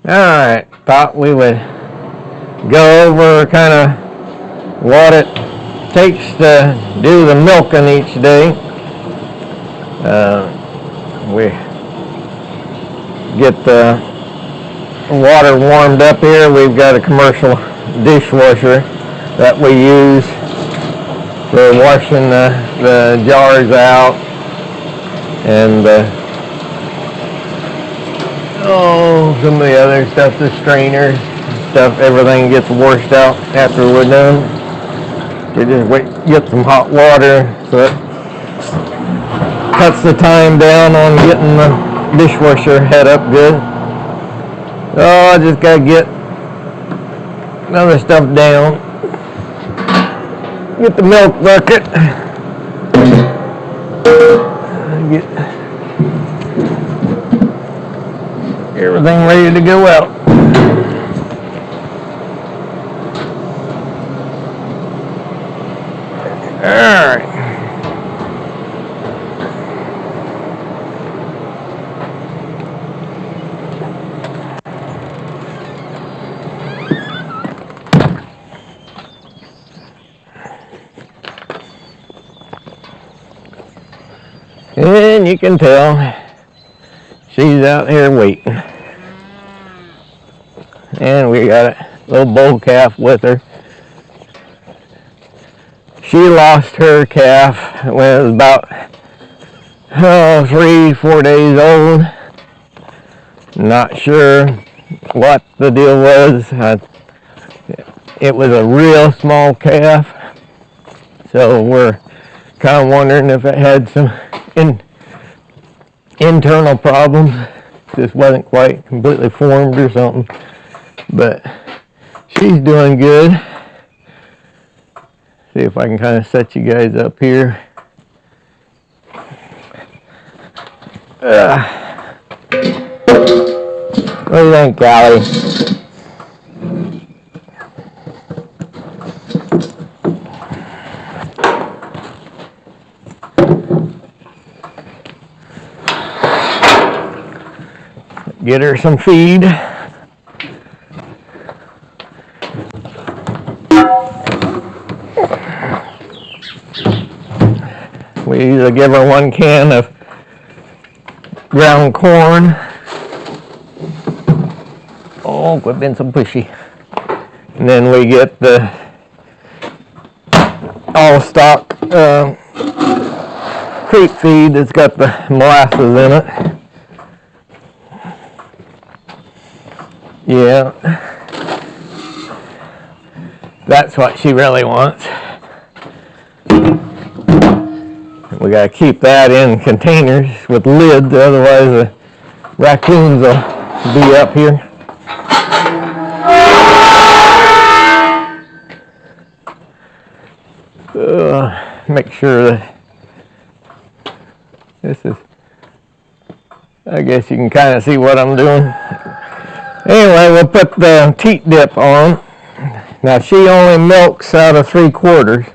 Alright, thought we would go over kind of what it takes to do the milking each day. We get the water warmed up here. We've got a commercial dishwasher that we use for washing the jars out, and some of the other stuff, the strainers, stuff, everything gets washed out after we're done. You just get some hot water so it cuts the time down on getting the dishwasher head up good. Oh, I just gotta get other stuff down. Get the milk bucket. Get everything ready to go out. Alright. And you can tell she's out here waiting. And we got a little bull calf with her. She lost her calf when it was about 3-4 days old. Not sure what the deal was. It was a real small calf, so we're kind of wondering if it had some internal problems. Just wasn't quite completely formed or something. But she's doing good. See if I can kind of set you guys up here. What do you think, Callie? Get her some feed. We usually give her 1 can of ground corn. Oh, quit being so pushy. And then we get the all stock creek feed that's got the molasses in it. Yeah, that's what she really wants. We gotta keep that in containers with lids, otherwise the raccoons will be up here. Make sure that this is, I guess you can kind of see what I'm doing. Anyway, we'll put the teat dip on. Now she only milks out of 3/4.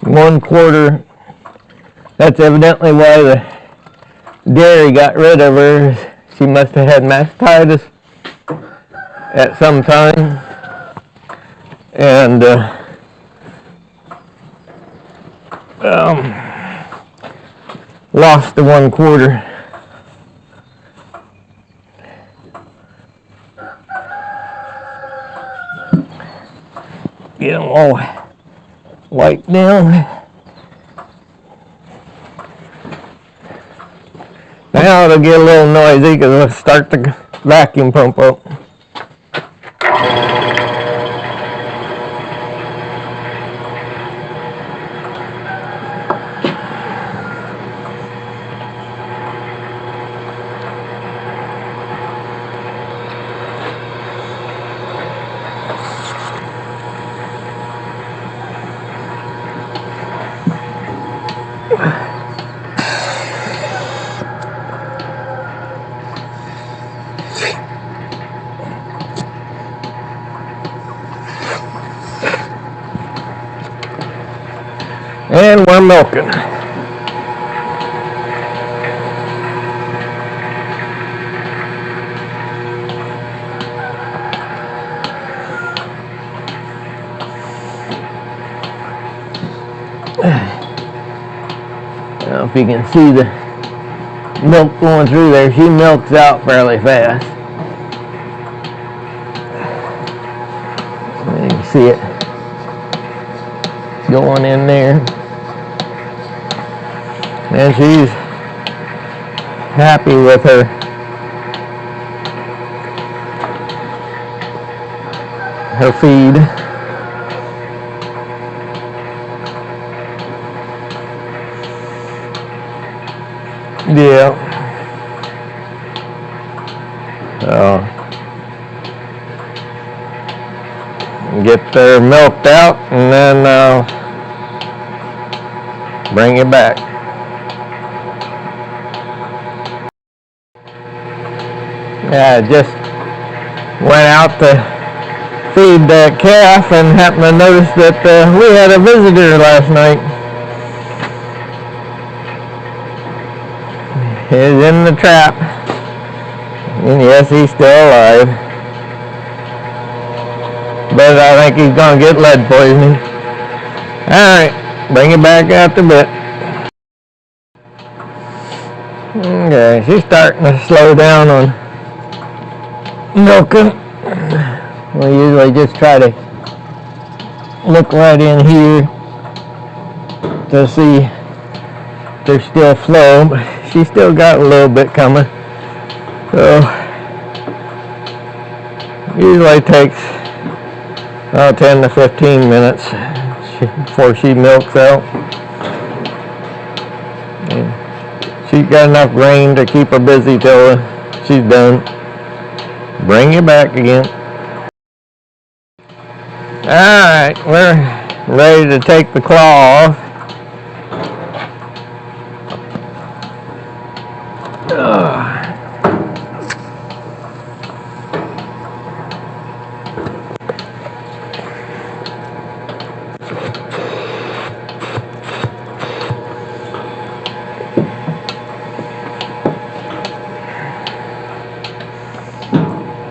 1/4, that's evidently why the dairy got rid of her. She must have had mastitis at some time. And lost the 1/4. Get them all wiped down. Now it'll get a little noisy because it'll start the vacuum pump up. And we're milking. if you can see the milk going through there. She milks out fairly fast. You can see it going in there. And she's happy with her feed. Yeah. Get their milked out and then bring it back. Yeah, I just went out to feed the calf and happened to notice that we had a visitor last night. He's in the trap. And yes, he's still alive. But I think he's going to get lead poisoning. Alright, bring it back out a bit. Okay, she's starting to slow down on milking. We usually just try to look right in here to see if there's still flow, but she's still got a little bit coming. So usually takes 10 to 15 minutes before she milks out. And she's got enough grain to keep her busy till she's done. Bring it back again. Alright, we're ready to take the claw off.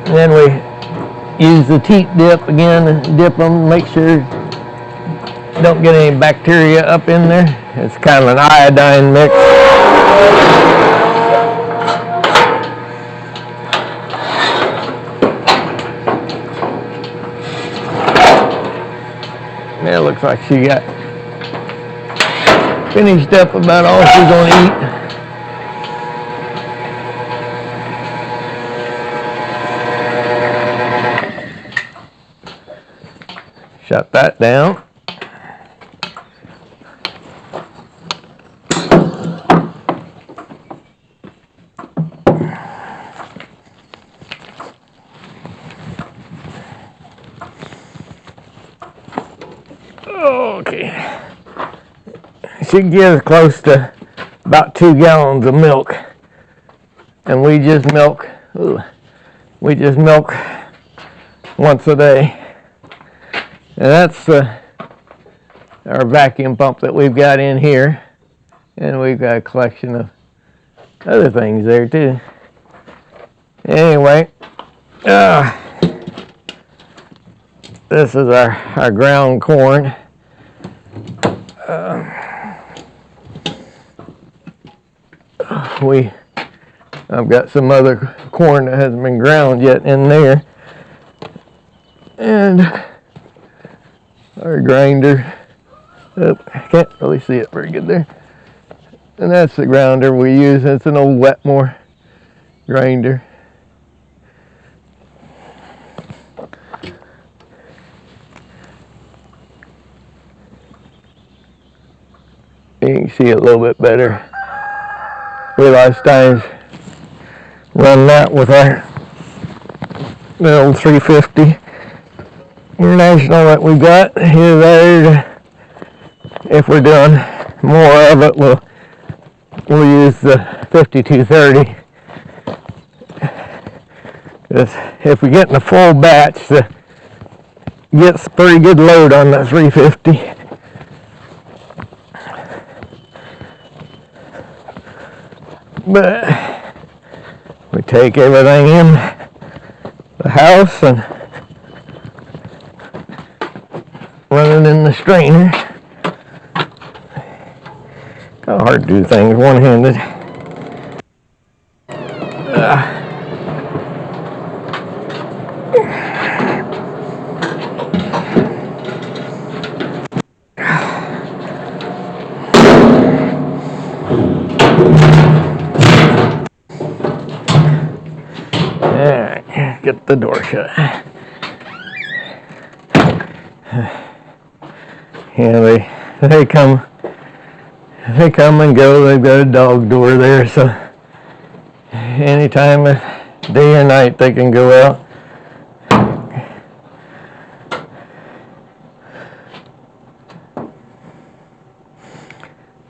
Then we use the teat dip again and dip them, make sure don't get any bacteria up in there. It's kind of an iodine mix. Yeah, it looks like she got finished up about all she's going to eat. Shut that down. Okay. She gives close to about 2 gallons of milk. And we just milk once a day. And that's our vacuum pump that we've got in here. And we've got a collection of other things there too. Anyway, this is our ground corn. I've got some other corn that hasn't been ground yet in there. And our grinder. Oh, I can't really see it very good there. And that's the grinder we use. It's an old Wetmore grinder. You can see it a little bit better. We last times run that with our old 350 International that we got here there. If we're doing more of it, we'll use the 5230. Because if we get in a full batch, gets a pretty good load on the 350. But we take everything in the house and run it in the strainer. hard to do things one-handed. Alright, get the door shut. Yeah, they come and go. They've got a dog door there, so anytime of day or night they can go out.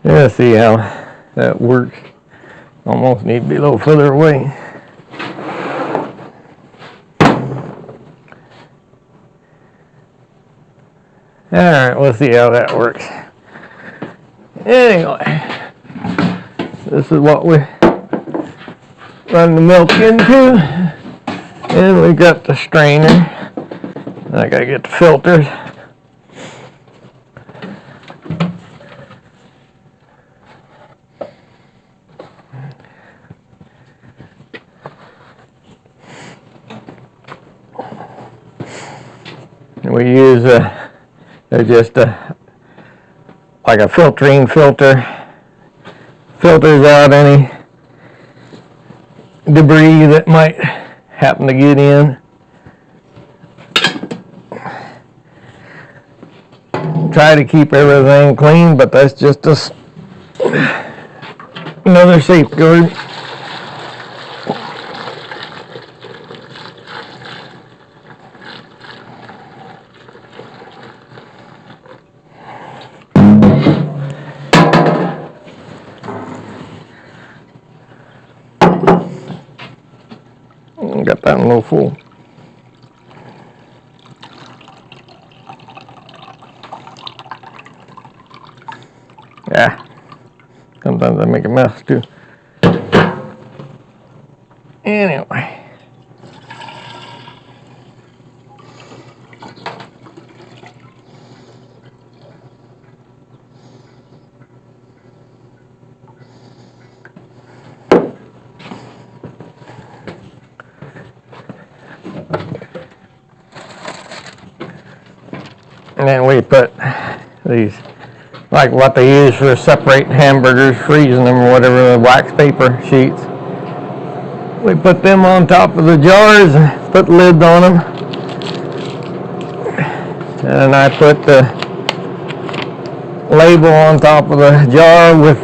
Let's see how that works. Almost need to be a little further away. Alright, we'll see how that works. Anyway, this is what we run the milk into. And we got the strainer. I gotta get the filters. We use they're just like a filtering filter. Filters out any debris that might happen to get in. Try to keep everything clean, but that's just another safeguard. Got that one a little full. Yeah, sometimes I make a mess too. Anyway. And then we put these, like what they use for separating hamburgers, freezing them or whatever, the wax paper sheets. We put them on top of the jars and put lids on them. And I put the label on top of the jar with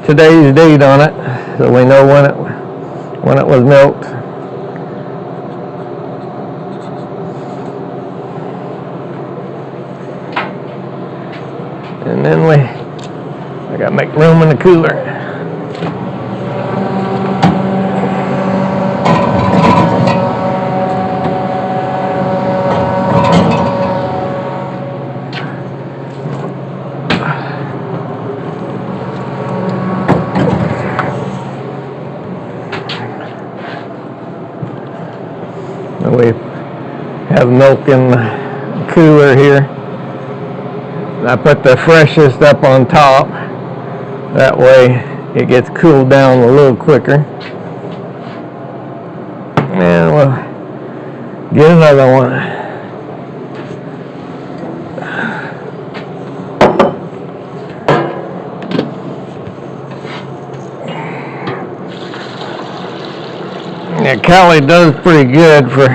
today's date on it, so we know when it was milked. And then I gotta make room in the cooler. And we have milk in the cooler here. I put the freshest up on top. That way it gets cooled down a little quicker. And we'll get another one. Yeah, Callie does pretty good for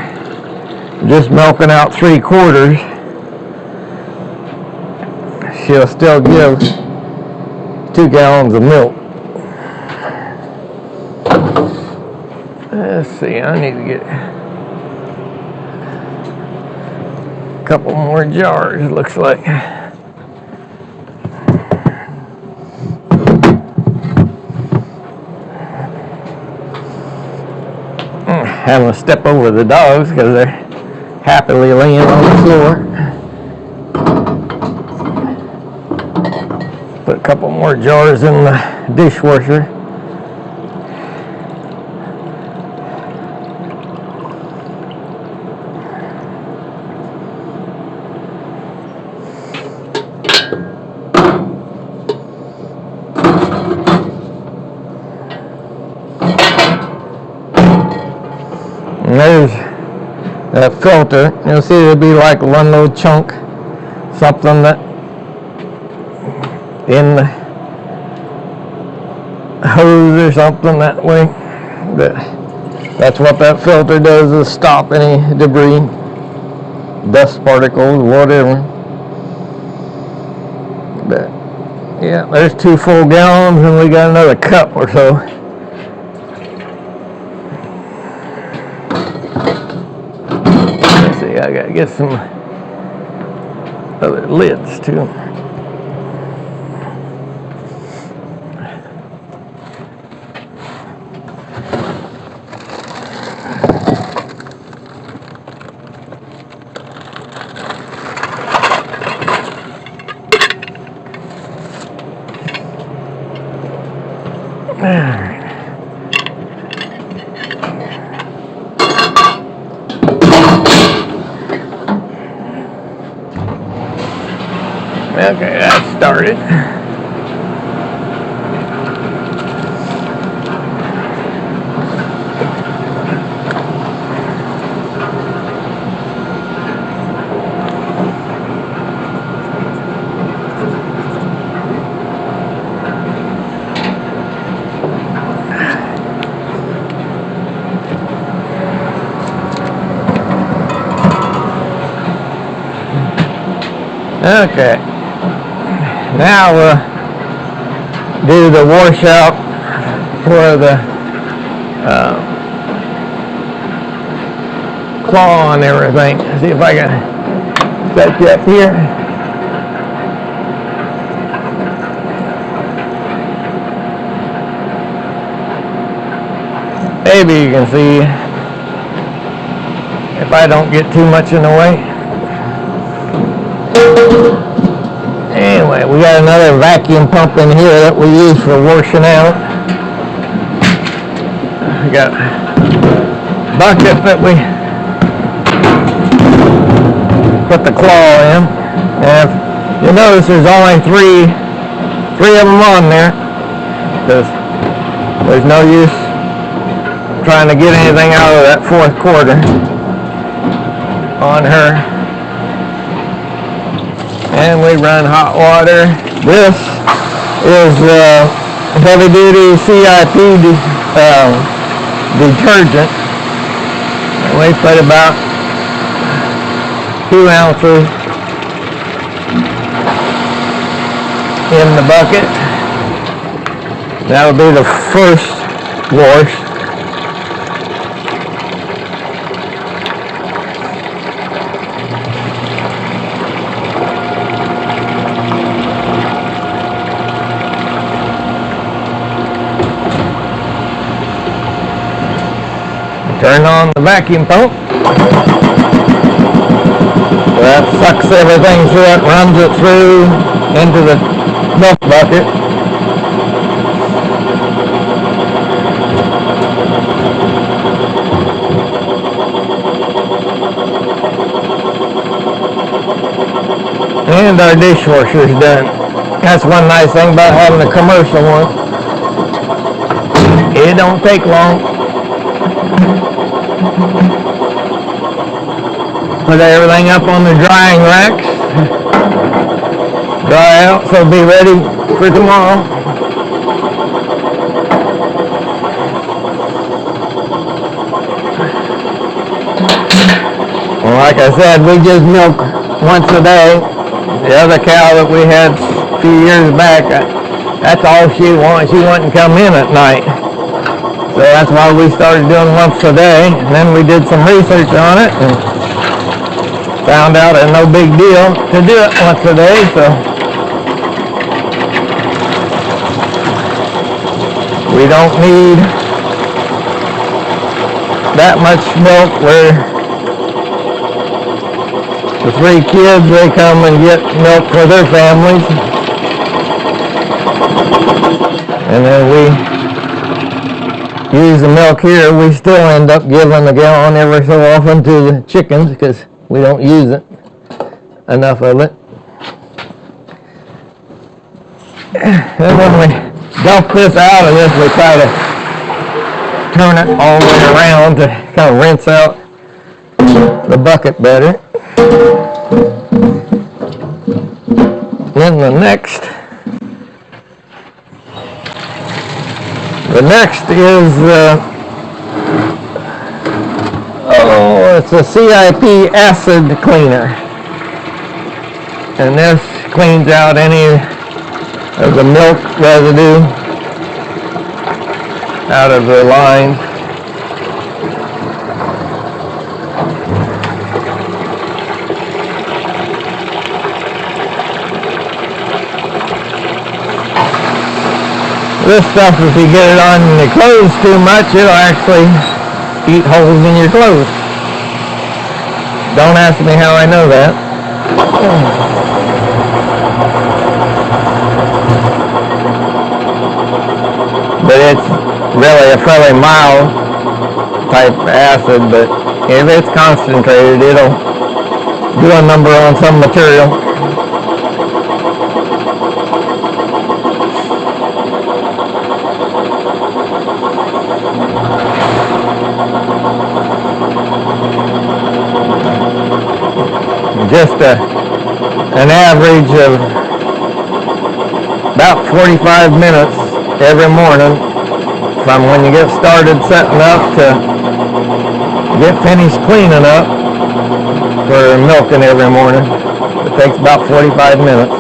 just milking out 3/4. She'll still give 2 gallons of milk. Let's see, I need to get a couple more jars, it looks like. Having to step over the dogs because they're happily laying on the floor. Put a couple more jars in the dishwasher. there's that filter. You'll see there'll be like one little chunk, something that in the hose or something that way. That's what that filter does, is stop any debris, dust particles, whatever. But yeah, there's 2 full gallons, and we got another cup or so. Let's see, I gotta get some other lids too. Okay, that started. Okay, now we'll do the washout for the claw and everything. See if I can set you up here. Maybe you can see if I don't get too much in the way. Anyway, we got another vacuum pump in here that we use for washing out. We got a bucket that we put the claw in. And you'll notice there's only three of them on there, because there's no use trying to get anything out of that 4th quarter on her. And we run hot water. This is heavy duty CIP detergent. We put about 2 ounces in the bucket. That'll be the first wash. Turn on the vacuum pump. So that sucks everything through it, runs it through into the milk bucket. And our dishwasher's done. That's one nice thing about having a commercial one. It don't take long. Put everything up on the drying racks. Dry out, so be ready for tomorrow. Well, like I said, we just milk once a day. The other cow that we had a few years back, that's all she wanted. She wouldn't come in at night. So that's why we started doing once a day. And then we did some research on it and found out it's no big deal to do it once a day. So we don't need that much milk where the 3 kids, they come and get milk for their families. And then we use the milk here. We still end up giving a gallon every so often to the chickens because we don't use it, enough of it. And when we dump this out of this, we try to turn it all the way around to kind of rinse out the bucket better. Then the next is it's a CIP acid cleaner, and this cleans out any of the milk residue out of the line. This stuff, if you get it on your clothes too much, it'll actually eat holes in your clothes. Don't ask me how I know that. But it's really a fairly mild type acid, but if it's concentrated, it'll do a number on some material. Just an average of about 45 minutes every morning from when you get started setting up to get finished cleaning up for milking every morning. It takes about 45 minutes.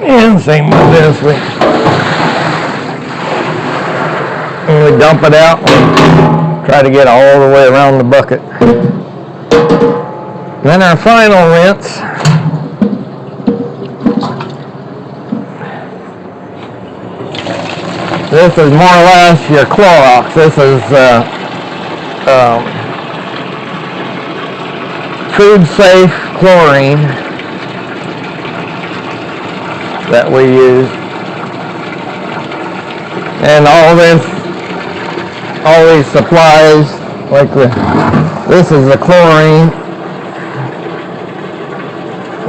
And same with this, we dump it out and try to get all the way around the bucket. Then our final rinse this is more or less your Clorox. This is food safe chlorine that we use, and all these supplies, like this is the chlorine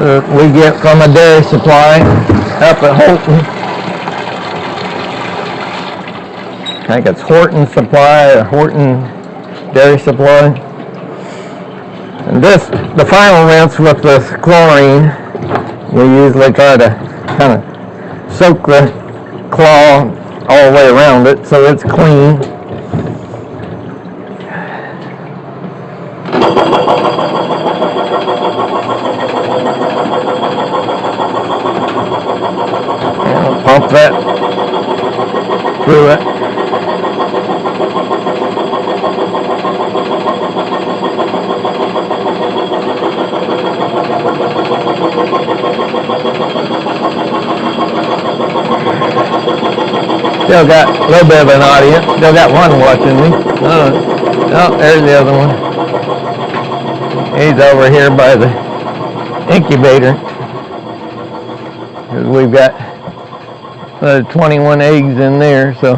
that we get from a dairy supply up at Holton. I think it's Horton Supply or Horton Dairy Supply. And this, the final rinse with this chlorine, we usually try to kind of soak the claw all the way around it so it's clean. And pump that through it. Still got a little bit of an audience. Still got one watching me. Oh, there's the other one. He's over here by the incubator. Because we've got 21 eggs in there, so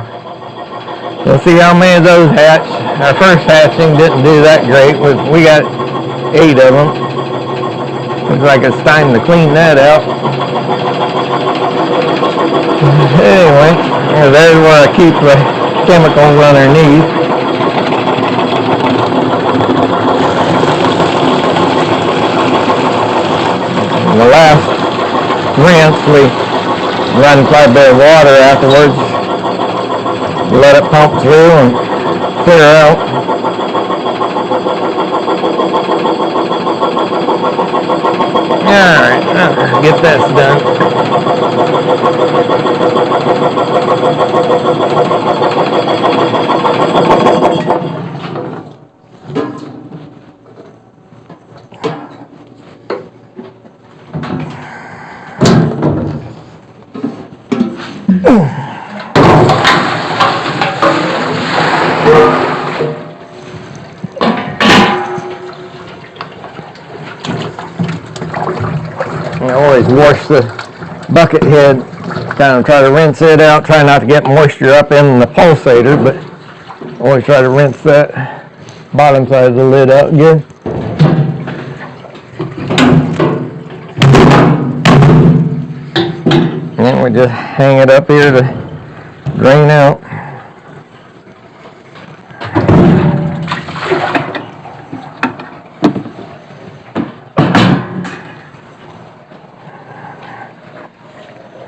we'll see how many of those hatch. Our first hatching didn't do that great. We got 8 of them. Looks like it's time to clean that out. Anyway, there's where I keep the chemicals underneath. And the last rinse, we run quite a bit of water afterwards. We let it pump through and clear out. Alright, get this done. I always wash the bucket head, kind of try to rinse it out, try not to get moisture up in the pulsator, but always try to rinse that bottom side of the lid out good. And then we just hang it up here to drain out.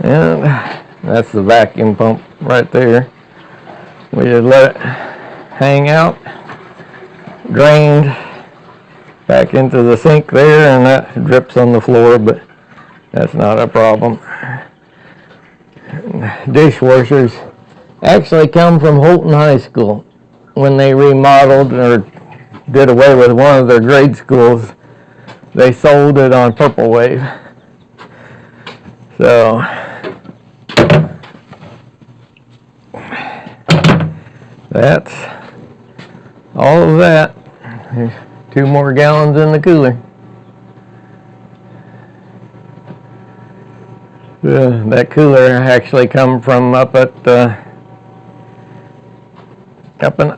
And that's the vacuum pump right there. We just let it hang out, drained back into the sink there, and that drips on the floor, but that's not a problem. Dishwashers actually come from Holton High School. When they remodeled or did away with one of their grade schools, they sold it on Purple Wave. So that's all of that. There's 2 more gallons in the cooler. That cooler actually come from up in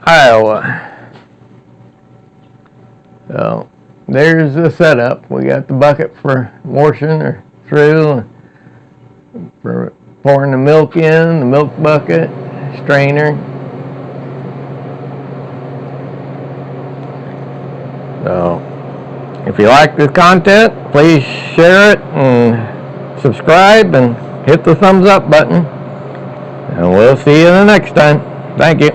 Iowa. So there's the setup. We got the bucket for washing her through, for pouring the milk in, the milk bucket, strainer. So if you like this content, please share it and subscribe and hit the thumbs up button. And we'll see you the next time. Thank you.